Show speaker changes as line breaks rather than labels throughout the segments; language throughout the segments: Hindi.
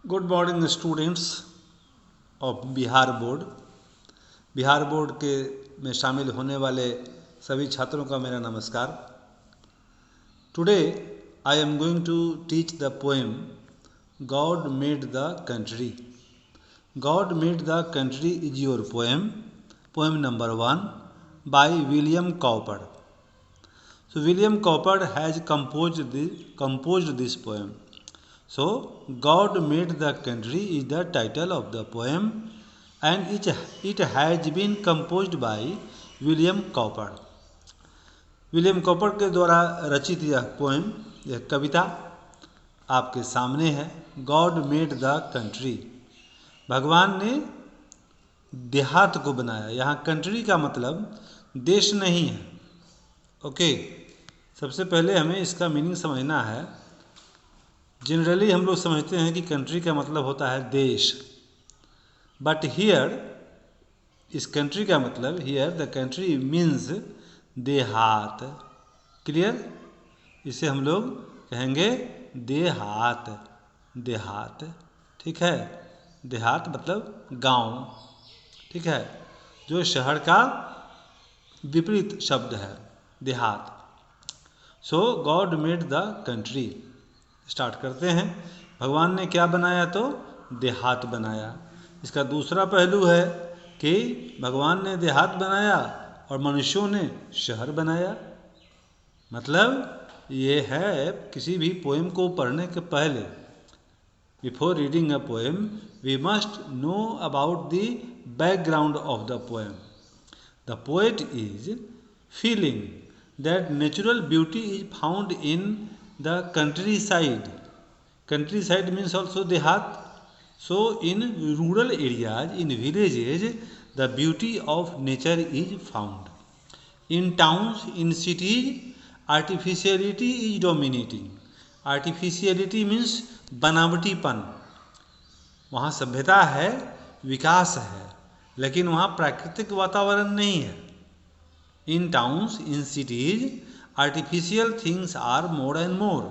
Good morning students of Bihar board. Bihar board के में शामिल होने वाले सभी छात्रों का मेरा नमस्कार। Today I am going to teach the poem God made the country. God made the country is your poem number 1 by William Cowper. So William Cowper has composed this poem. So God Made the Country is the title of the poem and it has been composed by William Cowper. William copper के द्वारा रचित यह पोएम, यह कविता आपके सामने है। गॉड मेड द कंट्री, भगवान ने देहात को बनाया। यहाँ कंट्री का मतलब देश नहीं है। ओके, सबसे पहले हमें इसका मीनिंग समझना है। जनरली हम लोग समझते हैं कि कंट्री का मतलब होता है देश, बट हियर इस कंट्री का मतलब, हियर द कंट्री मीन्स देहात। क्लियर? इसे हम लोग कहेंगे देहात। देहात, ठीक है। देहात मतलब गांव, ठीक है, जो शहर का विपरीत शब्द है, देहात। So God made the country. Start करते हैं। भगवान ने क्या बनाया? तो देहात बनाया। इसका दूसरा पहलू है कि भगवान ने देहात बनाया और मनुष्यों ने शहर बनाया। मतलब ये है, किसी भी पोएम को पढ़ने के पहले, before reading a poem we must know about the background of the poem. The poet is feeling that natural beauty is found in the countryside. Countryside means also dehat. So in rural areas, in villages, the beauty of nature is found. In towns, in cities, artificiality is dominating. Artificiality means बनावटीपन। वहाँ सभ्यता है, विकास है, लेकिन वहाँ प्राकृतिक वातावरण नहीं है। In towns, in cities, artificial things are more and more,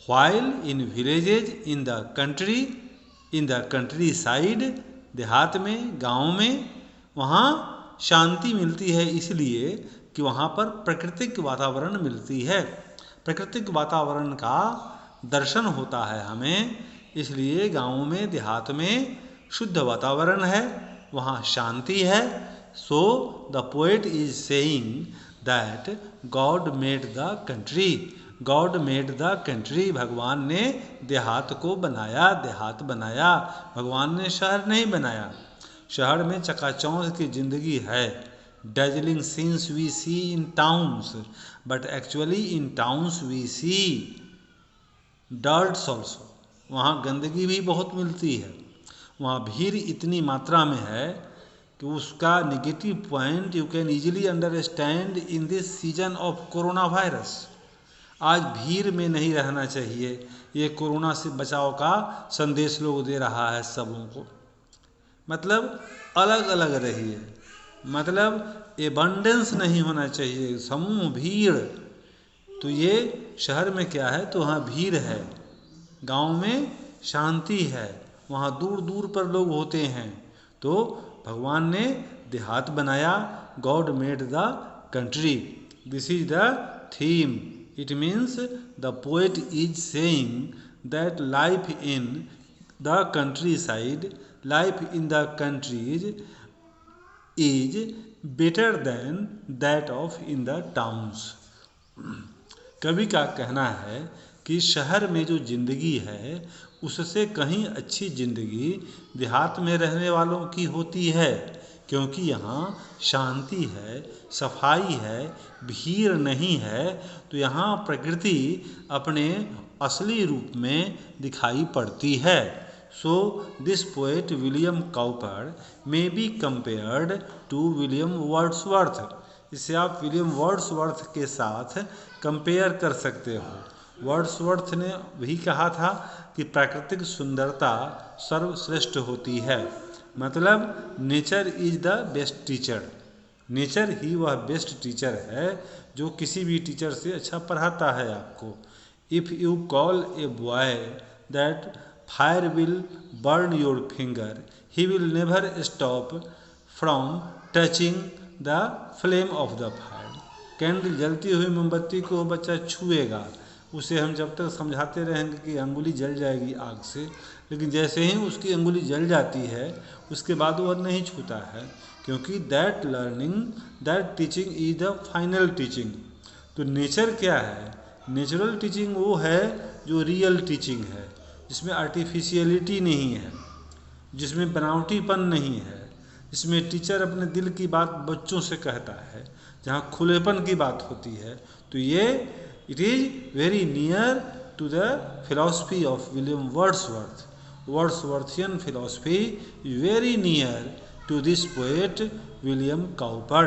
while in villages, in the countryside, देहात में, गाँव में, वहाँ शांति मिलती है, इसलिए कि वहाँ पर प्राकृतिक वातावरण मिलती है। प्राकृतिक वातावरण का दर्शन होता है हमें, इसलिए गाँव में, देहात में शुद्ध वातावरण है, वहाँ शांति है। So the poet is saying that God made the country. God made the country. भगवान ने देहात को बनाया, देहात बनाया। भगवान ने शहर नहीं बनाया। शहर में चकाचौंध की जिंदगी है। Dazzling scenes we see in towns, but actually in towns we see dirts also. वहाँ गंदगी भी बहुत मिलती है। वहाँ भीड़ इतनी मात्रा में है कि उसका negative point you can easily understand in this season of corona virus. आज भीड़ में नहीं रहना चाहिए। ये कोरोना से बचाव का संदेश लोग दे रहा है सबों को। मतलब अलग अलग रहिए, मतलब एबंडेंस नहीं होना चाहिए, समूह भीड़। तो ये शहर में क्या है? तो वहाँ भीड़ है। गांव में शांति है, वहाँ दूर दूर पर लोग होते हैं। तो भगवान ने देहात बनाया। God made the country, this is the theme. It means the poet is saying that life in the country side, life in the countries is better than that of in the towns. कवि का कहना है कि शहर में जो जिंदगी है उससे कहीं अच्छी जिंदगी देहात में रहने वालों की होती है, क्योंकि यहाँ शांति है, सफाई है, भीड़ नहीं है। तो यहाँ प्रकृति अपने असली रूप में दिखाई पड़ती है। So this poet William Cowper may be compared to William Wordsworth. इसे आप विलियम वर्ड्सवर्थ के साथ कंपेयर कर सकते हो। वर्ड्सवर्थ ने भी कहा था कि प्राकृतिक सुंदरता सर्वश्रेष्ठ होती है। मतलब nature is the best teacher. Nature ही वह बेस्ट टीचर है जो किसी भी टीचर से अच्छा पढ़ाता है आपको। If you call a boy that fire will burn your finger. He will never stop from touching the flame of the fire. Candle, जलती हुई मोमबत्ती को बच्चा छुएगा, उसे हम जब तक समझाते रहेंगे कि अंगुली जल जाएगी आग से, लेकिन जैसे ही उसकी अंगुली जल जाती है उसके बाद वह नहीं छूता है, क्योंकि that learning, that teaching is the final teaching. तो नेचर क्या है? नेचुरल टीचिंग वो है जो रियल टीचिंग है, जिसमें आर्टिफिशियलिटी नहीं है, जिसमें बनावटीपन नहीं है, जिसमें टीचर अपने दिल की बात बच्चों से कहता है, जहाँ खुलेपन की बात होती है। तो ये it is very near to the philosophy of William Wordsworth. Wordsworthian philosophy is very near to this poet William Cowper.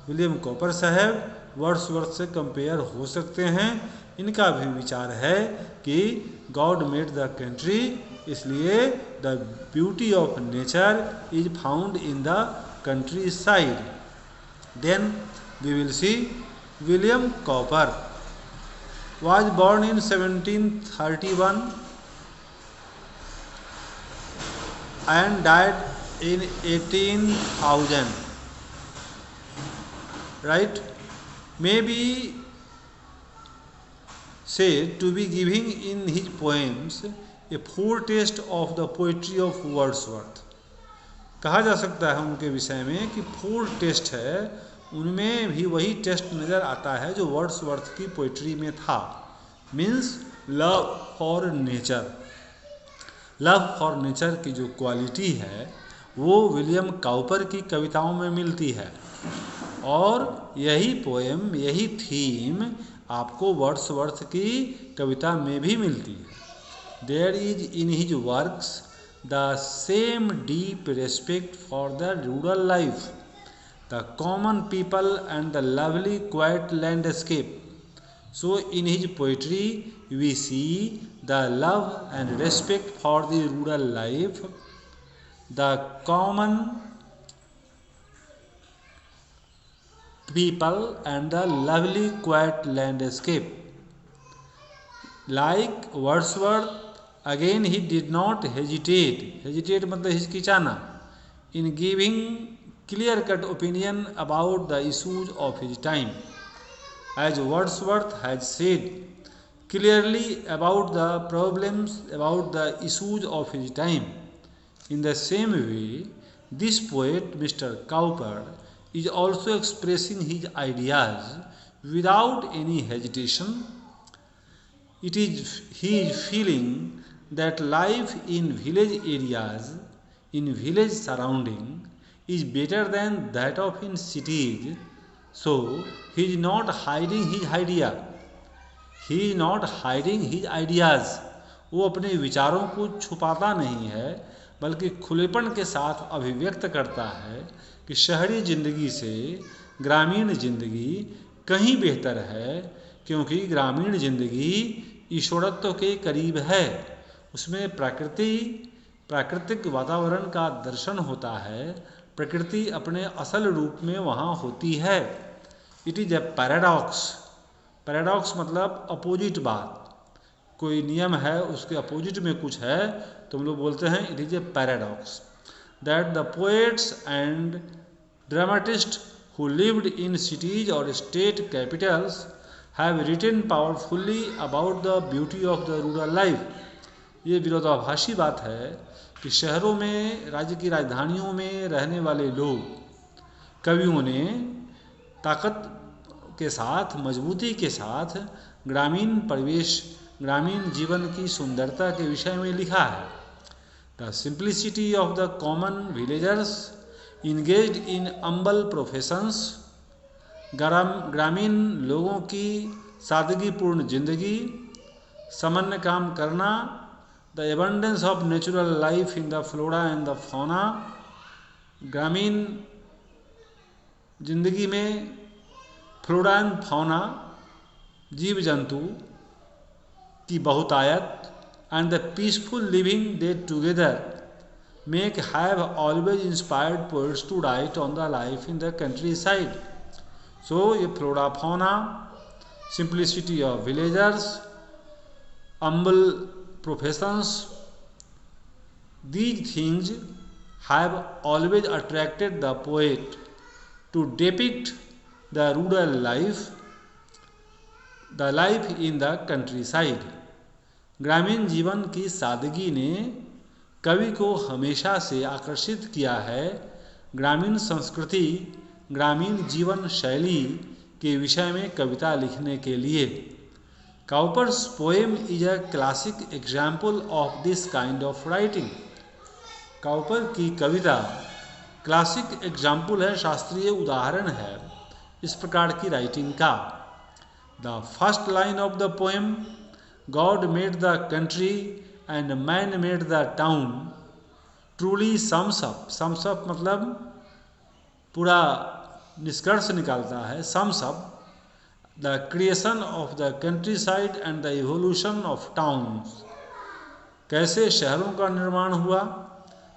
William Cowper साहब वर्ड्सवर्थ से कंपेयर हो सकते हैं। इनका भी विचार है कि गॉड मेड द कंट्री, इसलिए the beauty of nature is found in the countryside. Then we will see William Cowper was born in 1731 and died in 18,000, right? May be said to be giving in his poems a foretaste of the poetry of Wordsworth. कहा जा सकता है उनके विषय में कि फोरटेस्ट है, उनमें भी वही टेस्ट नज़र आता है जो वर्ड्सवर्थ की पोइट्री में था। Means love for nature. Love for nature की जो क्वालिटी है वो विलियम काउपर की कविताओं में मिलती है, और यही पोएम, यही थीम आपको वर्ड्सवर्थ की कविता में भी मिलती है। There is in his works the same deep respect for the rural life, the common people and the lovely quiet landscape. So in his poetry we see the love and respect for the rural life, the common people and the lovely quiet landscape. Like Wordsworth, again he did not hesitate मतलब हिचकिचाना, in giving clear-cut opinion about the issues of his time. As Wordsworth has said clearly about the problems, about the issues of his time, in the same way, this poet, Mr. Cowper, is also expressing his ideas without any hesitation. He is feeling that life in village areas, in village surrounding, is better than that of in cities, so he is not hiding his idea, he is not hiding his ideas। वो अपने विचारों को छुपाता नहीं है, बल्कि खुलेपन के साथ अभिव्यक्त करता है कि शहरी जिंदगी से ग्रामीण जिंदगी कहीं बेहतर है, क्योंकि ग्रामीण जिंदगी ईश्वरत्व के करीब है, उसमें प्राकृतिक वातावरण का दर्शन होता है, प्रकृति अपने असल रूप में वहाँ होती है। It is a paradox. Paradox मतलब अपोजिट बात, कोई नियम है उसके अपोजिट में कुछ है तो हम लोग बोलते हैं it is a paradox. That the poets and dramatist who lived in cities और state capitals have written powerfully about the beauty of the rural life. ये विरोधाभासी बात है कि शहरों में, राज्य की राजधानियों में रहने वाले लोग, कवियों ने ताकत के साथ, मजबूती के साथ ग्रामीण परिवेश, ग्रामीण जीवन की सुंदरता के विषय में लिखा है। The simplicity of the common villagers engaged in humble professions, ग्रामीण लोगों की सादगीपूर्ण जिंदगी, सामान्य काम करना, the abundance of natural life in the flora and the fauna, ग्रामीण जिंदगी में फ्लोरा एंड फौना, जीव जंतु की बहुतायत, and the peaceful living they together make have always inspired poets to write on the life in the countryside. So ये flora fauna, simplicity of villagers, humble professions, These things have always attracted the poet to depict the rural life, the life in the countryside. ग्रामीण जीवन की सादगी ने कवि को हमेशा से आकर्षित किया है। ग्रामीण संस्कृति, ग्रामीण जीवन शैली के विषय में कविता लिखने के लिए। Cowper's poem is a classic example of this kind of writing. Cowper की कविता क्लासिक एग्जाम्पल है, शास्त्रीय उदाहरण है इस प्रकार की राइटिंग का। The first line of the poem, God made the country and man made the town, truly sums up मतलब पूरा निष्कर्ष निकालता है, sums up the creation of the country side and the evolution of towns. कैसे शहरों का निर्माण हुआ,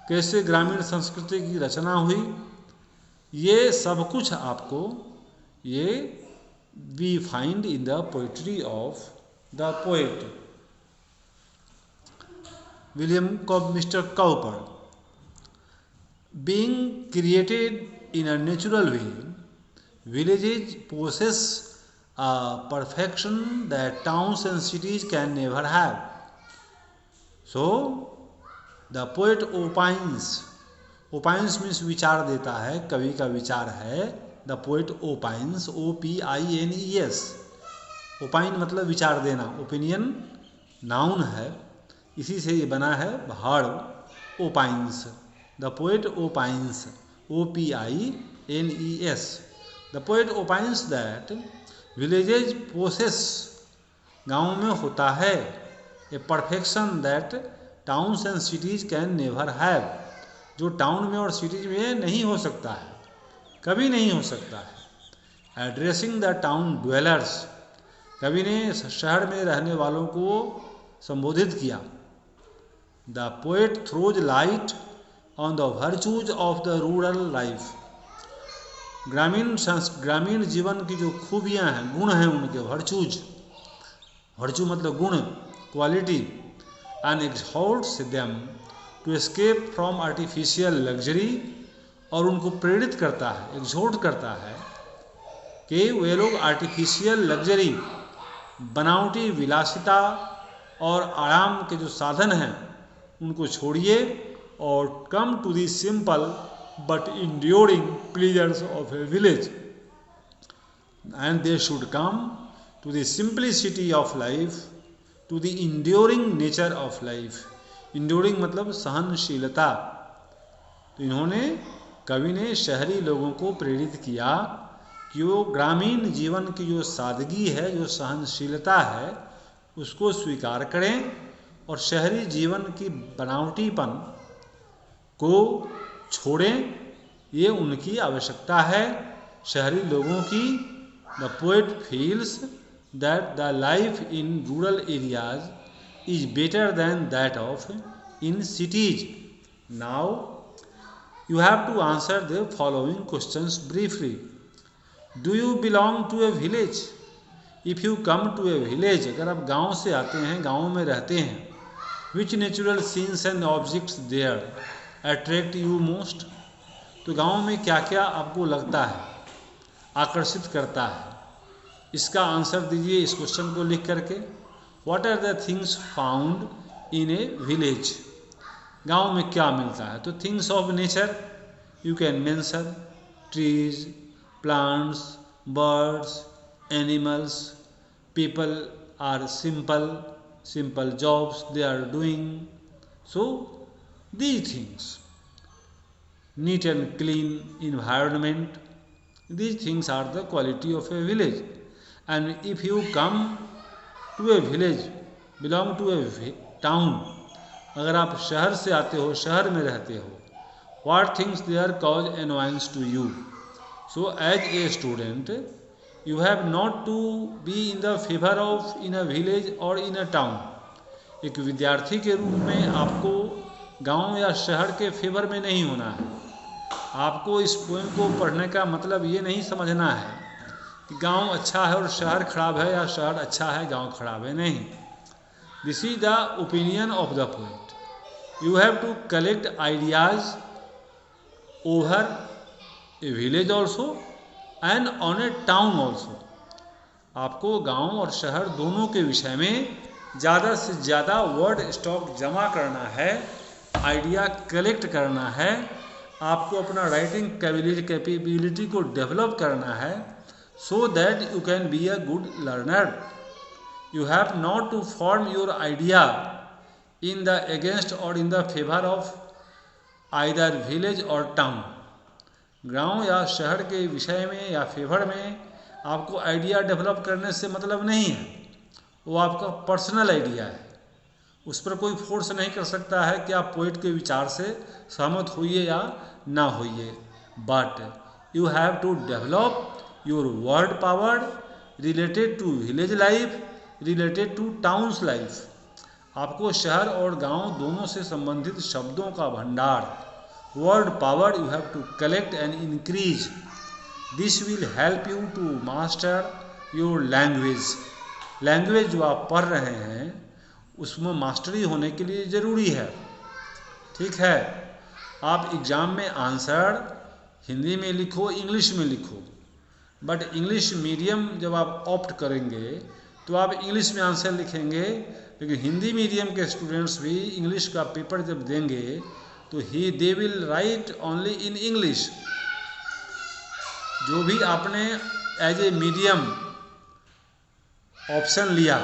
कैसे ग्रामीण संस्कृति की रचना हुई, ये सब कुछ आपको ये we find in the poetry of the poet mister Cowper. Being created in a natural way, villages possess a perfection that towns and cities can never have. So, the poet opines means विचार देता है, कवि का विचार है। The poet opines, OPINES, opine मतलब विचार देना, ओपिनियन नाउन है, इसी से ये बना है verb opines। The poet opines, OPINES. The poet opines that villages possess, गाँव में होता है, a perfection that towns and cities can never have, जो टाउन में और सिटीज में नहीं हो सकता है, कभी नहीं हो सकता है। Addressing the town dwellers, कवि ने शहर में रहने वालों को संबोधित किया। The poet throws light on the virtues of the rural life. ग्रामीण जीवन की जो खूबियाँ हैं, गुण हैं उनके, वर्चू मतलब गुण, quality, and exhorts them to escape from artificial luxury, और उनको प्रेरित करता है, exhort करता है कि वे लोग आर्टिफिशियल लग्जरी, बनावटी विलासिता और आराम के जो साधन हैं उनको छोड़िए और come to the simple but enduring pleasures of a village, and they should come to the simplicity of life, to the enduring nature of life. Enduring मतलब सहनशीलता। तो इन्होंने, कवि ने शहरी लोगों को प्रेरित किया कि वो ग्रामीण जीवन की जो सादगी है, जो सहनशीलता है, उसको स्वीकार करें और शहरी जीवन की बनावटीपन को छोड़ें, ये उनकी आवश्यकता है शहरी लोगों की। The poet feels that the life in rural areas is better than that of in cities. Now you have to answer the following questions briefly. Do you belong to a village? If you come to a village, अगर आप गांव से आते हैं, गांव में रहते हैं, which natural scenes and objects there attract you most? तो गांव में क्या क्या आपको लगता है, आकर्षित करता है? इसका आंसर दीजिए इस क्वेश्चन को लिख करके। What are the things found in a village? गांव में क्या मिलता है? तो things of nature you can mention, trees, plants, birds, animals, people are simple jobs they are doing. So these things, neat and clean environment, these things are the quality of a village. And if you come to a village, belong to a town, अगर आप शहर से आते हो, शहर में रहते हो, what things there cause annoyance to you? So as a student you have not to be in the favor of in a village or in a town. एक विद्यार्थी के रूप में आपको गांव या शहर के फेवर में नहीं होना है। आपको इस पोएम को पढ़ने का मतलब ये नहीं समझना है कि गांव अच्छा है और शहर खराब है, या शहर अच्छा है गांव खराब है, नहीं। This is the opinion of the poet. You have to collect ideas over a village also and on a town also. आपको गांव और शहर दोनों के विषय में ज़्यादा से ज़्यादा वर्ड स्टॉक जमा करना है, आइडिया कलेक्ट करना है, आपको अपना राइटिंग कैपेबिलिटी को डेवलप करना है, so that you can be a good learner. You have not to form your idea in the against or in the favor of either village or town. गांव या शहर के विषय में या फेवर में आपको आइडिया डेवलप करने से मतलब नहीं है, वो आपका पर्सनल आइडिया है, उस पर कोई फोर्स नहीं कर सकता है कि आप पोइट के विचार से सहमत होइए या ना होइए. But you have to develop your word power related to village life, related to towns life. आपको शहर और गांव दोनों से संबंधित शब्दों का भंडार, word power you have to collect and increase. This will help you to master your language. Language जो आप पढ़ रहे हैं उसमें मास्टरी होने के लिए ज़रूरी है. ठीक है, आप एग्ज़ाम में आंसर हिंदी में लिखो, इंग्लिश में लिखो, बट इंग्लिश मीडियम जब आप ऑप्ट करेंगे तो आप इंग्लिश में आंसर लिखेंगे. लेकिन हिंदी मीडियम के स्टूडेंट्स भी इंग्लिश का पेपर जब देंगे तो they will write only in English. जो भी आपने एज ए मीडियम ऑप्शन लिया,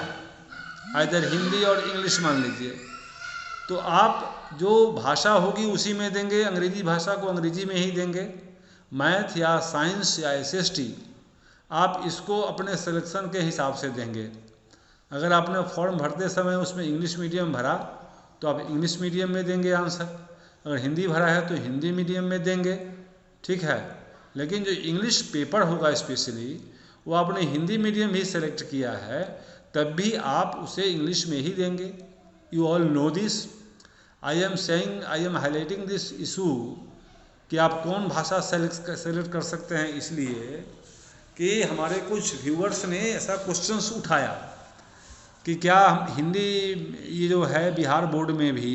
इधर हिंदी और इंग्लिश मान लीजिए, तो आप जो भाषा होगी उसी में देंगे, अंग्रेजी भाषा को अंग्रेजी में ही देंगे. मैथ या साइंस या एसएसटी आप इसको अपने सिलेक्शन के हिसाब से देंगे. अगर आपने फॉर्म भरते समय उसमें इंग्लिश मीडियम भरा तो आप इंग्लिश मीडियम में देंगे आंसर, अगर हिंदी भरा है तो हिंदी मीडियम में देंगे. ठीक है, लेकिन जो इंग्लिश पेपर होगा स्पेशली वो आपने हिंदी मीडियम ही सेलेक्ट किया है, तब भी आप उसे इंग्लिश में ही देंगे. You all know this. I am highlighting this issue कि आप कौन भाषा सेलेक्ट कर सकते हैं, इसलिए कि हमारे कुछ व्यूअर्स ने ऐसा क्वेश्चंस उठाया कि क्या हिंदी ये जो है बिहार बोर्ड में भी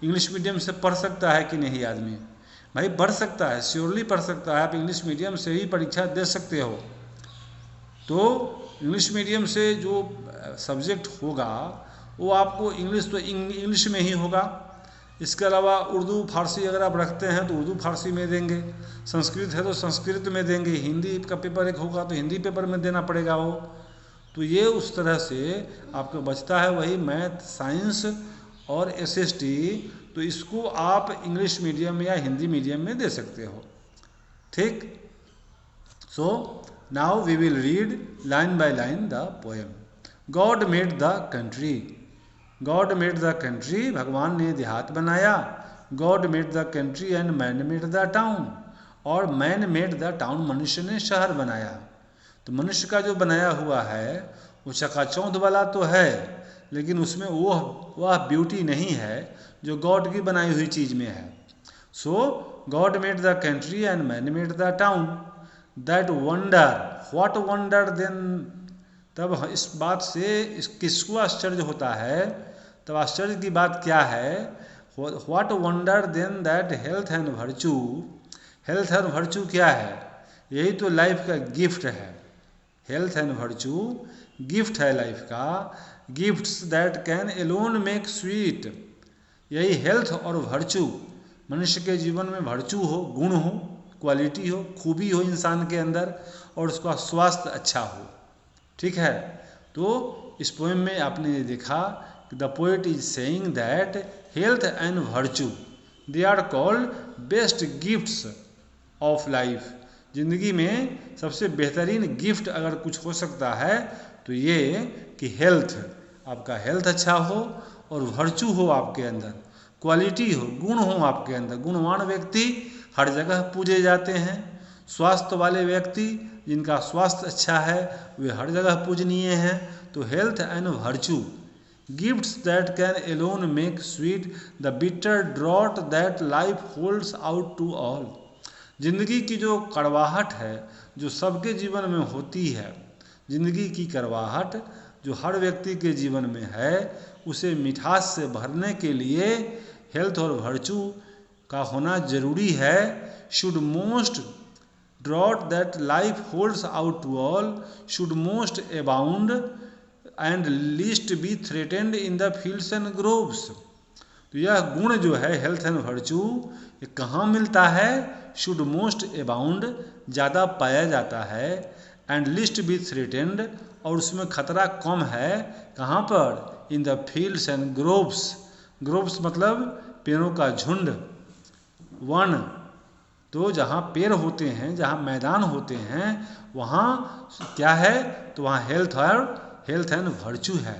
इंग्लिश मीडियम से पढ़ सकता है कि नहीं आदमी. भाई पढ़ सकता है, श्योरली पढ़ सकता है. आप इंग्लिश मीडियम से ही परीक्षा दे सकते हो. तो इंग्लिश मीडियम से जो सब्जेक्ट होगा वो आपको इंग्लिश में ही होगा. इसके अलावा उर्दू फारसी अगर आप रखते हैं तो उर्दू फारसी में देंगे, संस्कृत है तो संस्कृत में देंगे, हिंदी का पेपर एक होगा तो हिंदी पेपर में देना पड़ेगा वो. तो ये उस तरह से आपको बचता है वही मैथ, साइंस और एसएसटी. तो इसको आप इंग्लिश मीडियम या हिंदी मीडियम में दे सकते हो. ठीक. So now we will read line by line the poem. God made the country. God made the country, भगवान ने देहात बनाया. God made the country and man made the town. और मैन मेड द टाउन, मनुष्य ने शहर बनाया. तो मनुष्य का जो बनाया हुआ है वो चकाचौंध वाला तो है, लेकिन उसमें वह ब्यूटी नहीं है जो गॉड की बनाई हुई चीज़ में है. So God made the country and man made the town. That wonder, what wonder then. तब इस बात से किसको आश्चर्य होता है, तब आश्चर्य की बात क्या है. What wonder then that health and virtue. Health and virtue क्या है, यही तो लाइफ का गिफ्ट है. हेल्थ एंड वर्चू गिफ्ट है लाइफ का. Gifts that can alone make sweet. यही हेल्थ और वर्चू, मनुष्य के जीवन में वर्चू हो, गुण हो, क्वालिटी हो, खूबी हो इंसान के अंदर, और उसका स्वास्थ्य अच्छा हो. ठीक है. तो इस पोएम में आपने ये देखा the poet is saying that health and virtue they are called best gifts of life. जिंदगी में सबसे बेहतरीन गिफ्ट अगर कुछ हो सकता है तो ये कि हेल्थ, आपका हेल्थ अच्छा हो और वर्चू हो आपके अंदर, क्वालिटी हो, गुण हो आपके अंदर. गुणवान व्यक्ति हर जगह पूजे जाते हैं. स्वास्थ्य वाले व्यक्ति जिनका स्वास्थ्य अच्छा है वे हर जगह पूजनीय हैं. तो health and virtue, gifts that can alone make sweet the bitter draught that life holds out to all. जिंदगी की जो कड़वाहट है जो सबके जीवन में होती है, जिंदगी की कड़वाहट जो हर व्यक्ति के जीवन में है, उसे मिठास से भरने के लिए हेल्थ और वर्चू का होना जरूरी है। Should most draught that life holds out to all, should most abound and least be threatened in the fields and groves. तो यह गुण जो है हेल्थ एंड वर्चू, ये कहाँ मिलता है? शुड मोस्ट अबाउंड, ज़्यादा पाया जाता है, एंड लिस्ट बी थ्रेटेंड, और उसमें खतरा कम है। कहाँ पर? इन the fields and groves. Groves मतलब पेड़ों का झुंड, वन। तो जहाँ पेड़ होते हैं, जहाँ मैदान होते हैं, वहाँ क्या है? तो वहाँ हेल्थ एंड वर्चू है।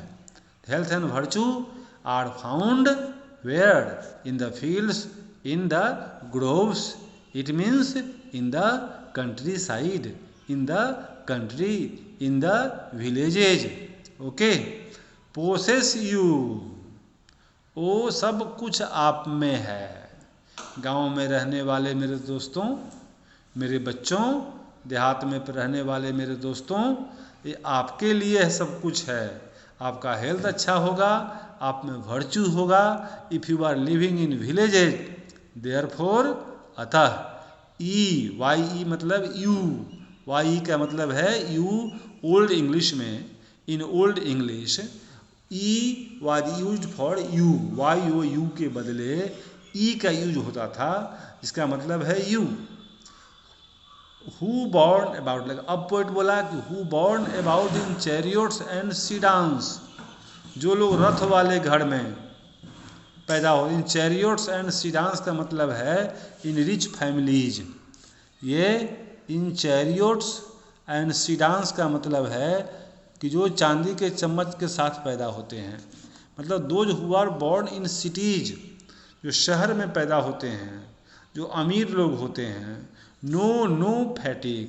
Health and virtue are found where? In the fields, in the groves, it means in the countryside, in the country, in the villages. Okay. Possess you, वो सब कुछ आप में है। गांव में रहने वाले मेरे दोस्तों, मेरे बच्चों, देहात में रहने वाले मेरे दोस्तों, ये आपके लिए सब कुछ है। आपका हेल्थ अच्छा होगा, आप में वर्चू होगा। If you are living in villages, therefore, अतः, ई, वाई ई मतलब यू, वाई ई का मतलब है यू। ओल्ड इंग्लिश में, in old English, e was used for you, y o u के बदले ई का यूज होता था, जिसका मतलब है you. Who borne about, like अब पोइट बोला कि who borne about in chariots and sedans, जो लोग रथ वाले घर में पैदा हो। इन चैरियट्स एंड सीडांस का मतलब है इन रिच फैमिलीज। ये इन चैरियट्स एंड सीडांस का मतलब है कि जो चांदी के चम्मच के साथ पैदा होते हैं, मतलब those who are born in cities, जो शहर में पैदा होते हैं, जो अमीर लोग होते हैं। नो फैटिग,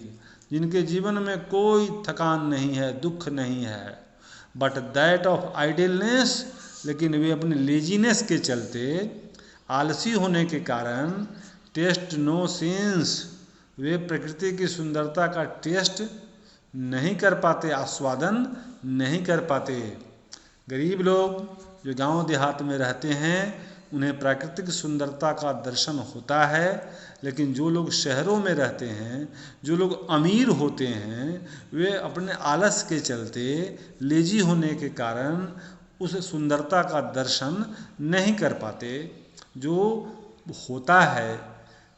जिनके जीवन में कोई थकान नहीं है, दुख नहीं है। बट दैट ऑफ आइडलनेस, लेकिन वे अपने लेजीनेस के चलते, आलसी होने के कारण, टेस्ट नो सेंस, वे प्रकृति की सुंदरता का टेस्ट नहीं कर पाते, आस्वादन नहीं कर पाते। गरीब लोग जो गांव देहात में रहते हैं, उन्हें प्राकृतिक सुंदरता का दर्शन होता है। लेकिन जो लोग शहरों में रहते हैं, जो लोग अमीर होते हैं, वे अपने आलस के चलते, लेजी होने के कारण उस सुंदरता का दर्शन नहीं कर पाते जो होता है।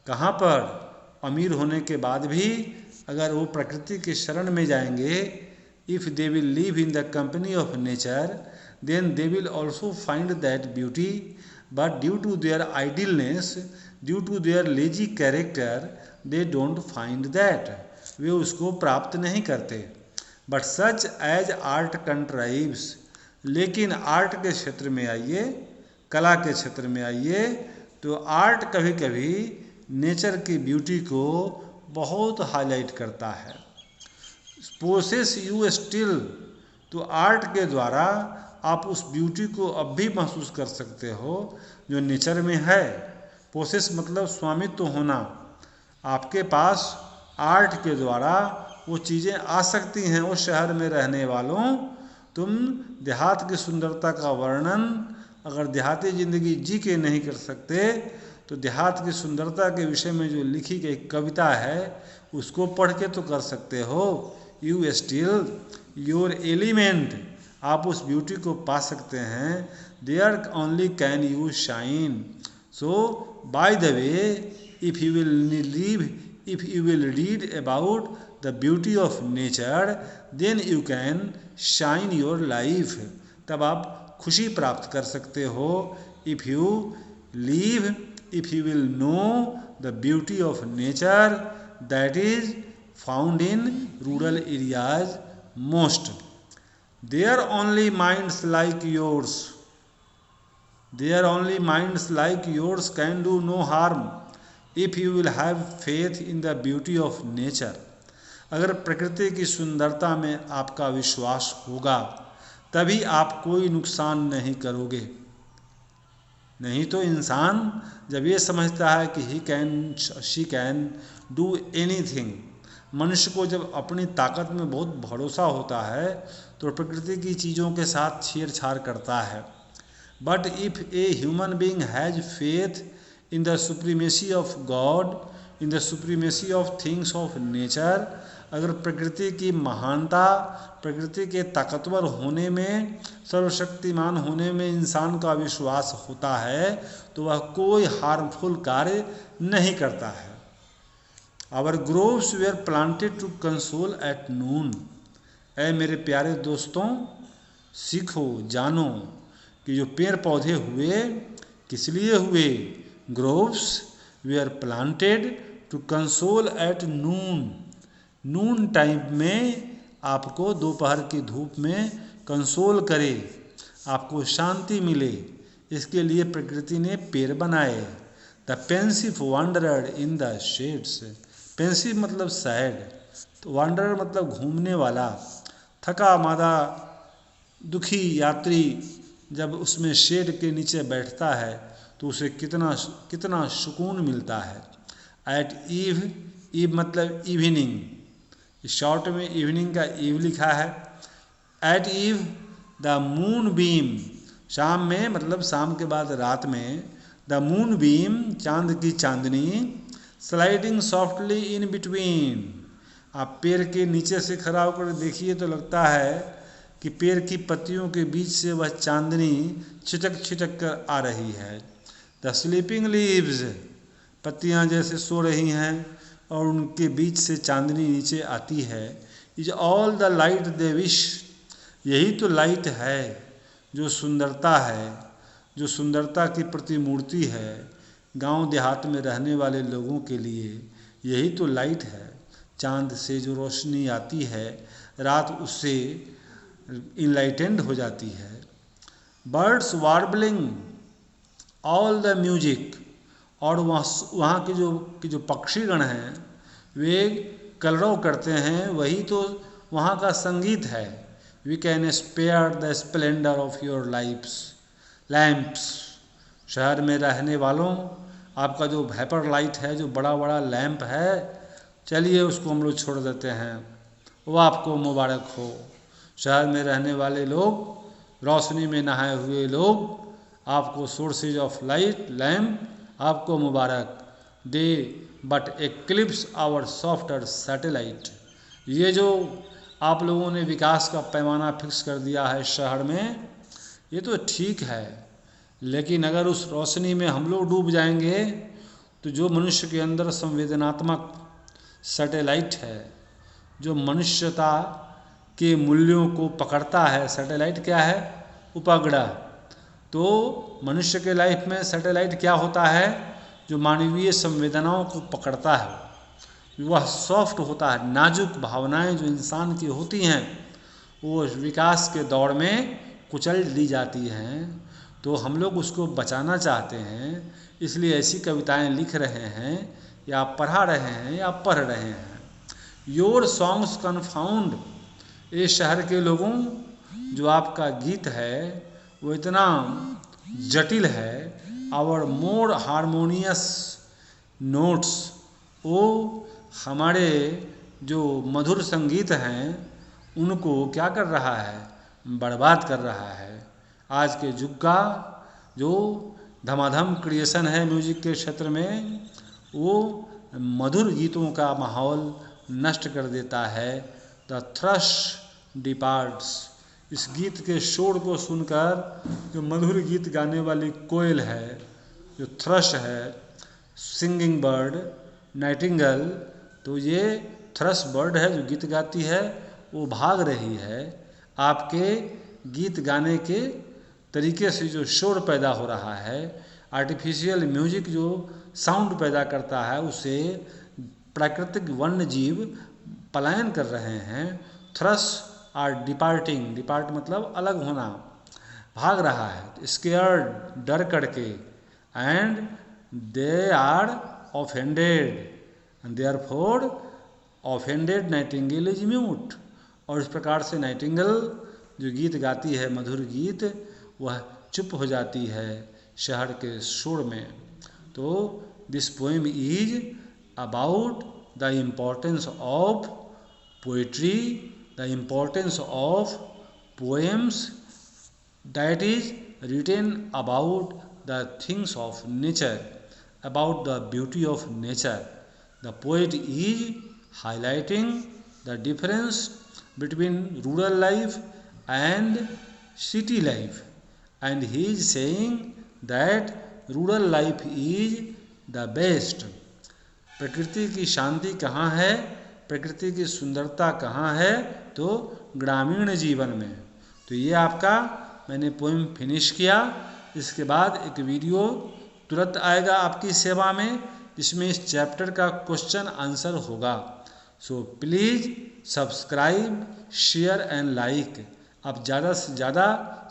कहाँ पर? अमीर होने के बाद भी अगर वो प्रकृति के शरण में जाएंगे, if they will live in the company of nature, then they will also find that beauty, but due to their idleness, due to their lazy character, they don't find that, वे उसको प्राप्त नहीं करते। But such as art contrives, लेकिन आर्ट के क्षेत्र में आइए, कला के क्षेत्र में आइए, तो आर्ट कभी कभी नेचर की ब्यूटी को बहुत हाईलाइट करता है। पोसेस यू स्टिल, तो आर्ट के द्वारा आप उस ब्यूटी को अब भी महसूस कर सकते हो जो नेचर में है। पोसेस मतलब स्वामित्व होना। आपके पास आर्ट के द्वारा वो चीज़ें आ सकती हैं। उस शहर में रहने वालों, तुम देहात की सुंदरता का वर्णन अगर देहाती ज़िंदगी जी के नहीं कर सकते, तो देहात की सुंदरता के विषय में जो लिखी गई कविता है उसको पढ़ के तो कर सकते हो। यू स्टिल योर एलिमेंट, आप उस ब्यूटी को पा सकते हैं। There only can you shine. So by the way, if you will read about the beauty of nature, then you can shine your life, तब आप खुशी प्राप्त कर सकते हो। If you will know the beauty of nature that is found in rural areas most. Their only minds like yours can do no harm if you will have faith in the beauty of nature. अगर प्रकृति की सुंदरता में आपका विश्वास होगा, तभी आप कोई नुकसान नहीं करोगे। नहीं तो इंसान जब ये समझता है कि शी कैन डू एनीथिंग, मनुष्य को जब अपनी ताकत में बहुत भरोसा होता है तो प्रकृति की चीज़ों के साथ छेड़छाड़ करता है। But if a human being has faith in the supremacy of God, in the supremacy of things of nature, अगर प्रकृति की महानता, प्रकृति के ताकतवर होने में, सर्वशक्तिमान होने में इंसान का विश्वास होता है, तो वह कोई हार्मफुल कार्य नहीं करता है। Our groves were planted to console at noon. ऐ मेरे प्यारे दोस्तों, सीखो, जानो कि जो पेड़ पौधे हुए किस लिए हुए। Groves were planted to console at noon. Noon time में आपको दोपहर की धूप में कंसोल करे, आपको शांति मिले, इसके लिए प्रकृति ने पेड़ बनाए। The pensive wanderer in the shades. Pensive मतलब सैड, तो वांडरर मतलब घूमने वाला। थका मादा दुखी यात्री जब उसमें शेड के नीचे बैठता है तो उसे कितना सुकून मिलता है। एट ईव, ईव मतलब इवनिंग, शॉर्ट में इवनिंग का ईव लिखा है। At eve the moon beam, शाम में मतलब शाम के बाद रात में, द मून बीम चांद की चांदनी, स्लाइडिंग सॉफ्टली इन बिटवीन। आप पेड़ के नीचे से खड़ा होकर देखिए तो लगता है कि पेड़ की पत्तियों के बीच से वह चांदनी छिटक कर आ रही है। द स्लीपिंग लीव्स, पत्तियां जैसे सो रही हैं और उनके बीच से चांदनी नीचे आती है। Is all the light they wish, यही तो लाइट है जो सुंदरता है, जो सुंदरता की प्रतिमूर्ति है। गांव देहात में रहने वाले लोगों के लिए यही तो लाइट है। चांद से जो रोशनी आती है, रात उससे इनलाइटेंड हो जाती है। बर्ड्स वार्बलिंग ऑल द म्यूजिक, और वहाँ के जो पक्षीगण हैं वे कलरव करते हैं, वही तो वहाँ का संगीत है। We can spare the splendour of your lamps. शहर में रहने वालों, आपका जो वेपर लाइट है, जो बड़ा बड़ा लैंप है, चलिए उसको हम लोग छोड़ देते हैं, वो आपको मुबारक हो। शहर में रहने वाले लोग, रोशनी में नहाए हुए लोग, आपको सोर्सेज ऑफ लाइट लैम्प, आपको मुबारक। They but eclipse our softer satellite. ये जो आप लोगों ने विकास का पैमाना फिक्स कर दिया है शहर में, ये तो ठीक है, लेकिन अगर उस रोशनी में हम लोग डूब जाएंगे तो जो मनुष्य के अंदर संवेदनात्मक सैटेलाइट है, जो मनुष्यता के मूल्यों को पकड़ता है, सैटेलाइट क्या है? उपग्रह। तो मनुष्य के लाइफ में सैटेलाइट क्या होता है? जो मानवीय संवेदनाओं को पकड़ता है, वह सॉफ्ट होता है। नाजुक भावनाएं जो इंसान की होती हैं वो विकास के दौर में कुचल दी जाती हैं, तो हम लोग उसको बचाना चाहते हैं, इसलिए ऐसी कविताएं लिख रहे हैं या पढ़ा रहे हैं या पढ़ रहे हैं। योर सॉन्ग्स कन्फाउंड, ये शहर के लोगों, जो आपका गीत है वो इतना जटिल है। आवर मोर हारमोनियस नोट्स, वो हमारे जो मधुर संगीत हैं उनको क्या कर रहा है? बर्बाद कर रहा है। आज के युग का जो धमाधम क्रिएशन है म्यूजिक के क्षेत्र में, वो मधुर गीतों का माहौल नष्ट कर देता है। द थ्रश डिपार्ट्स, इस गीत के शोर को सुनकर जो मधुर गीत गाने वाली कोयल है, जो थ्रश है, सिंगिंग बर्ड, नाइटिंगेल, तो ये थ्रश बर्ड है जो गीत गाती है, वो भाग रही है। आपके गीत गाने के तरीके से जो शोर पैदा हो रहा है, आर्टिफिशियल म्यूजिक जो साउंड पैदा करता है, उससे प्राकृतिक वन्य जीव पलायन कर रहे हैं। थ्रश आर डिपार्टिंग, डिपार्ट मतलब अलग होना, भाग रहा है, स्केयर्ड, डर करके, and they are offended, therefore offended nightingale is mute. और इस प्रकार से नाइटिंगेल जो गीत गाती है, मधुर गीत, वह चुप हो जाती है शहर के शोर में। तो this poem is about the importance of poetry, the importance of poems, that is written about the things of nature, about the beauty of nature. The poet is highlighting the difference between rural life and city life, and he is saying that rural life is the best. प्रकृति की शांति कहाँ है, प्रकृति की सुंदरता कहाँ है, तो ग्रामीण जीवन में। तो ये आपका मैंने पोएम फिनिश किया। इसके बाद एक वीडियो तुरंत आएगा आपकी सेवा में, जिसमें इस चैप्टर का क्वेश्चन आंसर होगा। So please subscribe, share and like. आप ज़्यादा से ज़्यादा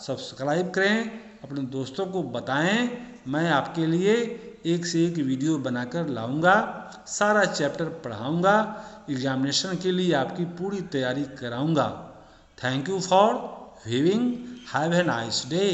सब्सक्राइब करें, अपने दोस्तों को बताएं। मैं आपके लिए एक से एक वीडियो बनाकर लाऊंगा, सारा चैप्टर पढ़ाऊंगा, एग्जामिनेशन के लिए आपकी पूरी तैयारी कराऊंगा। Thank you for viewing, have a nice day.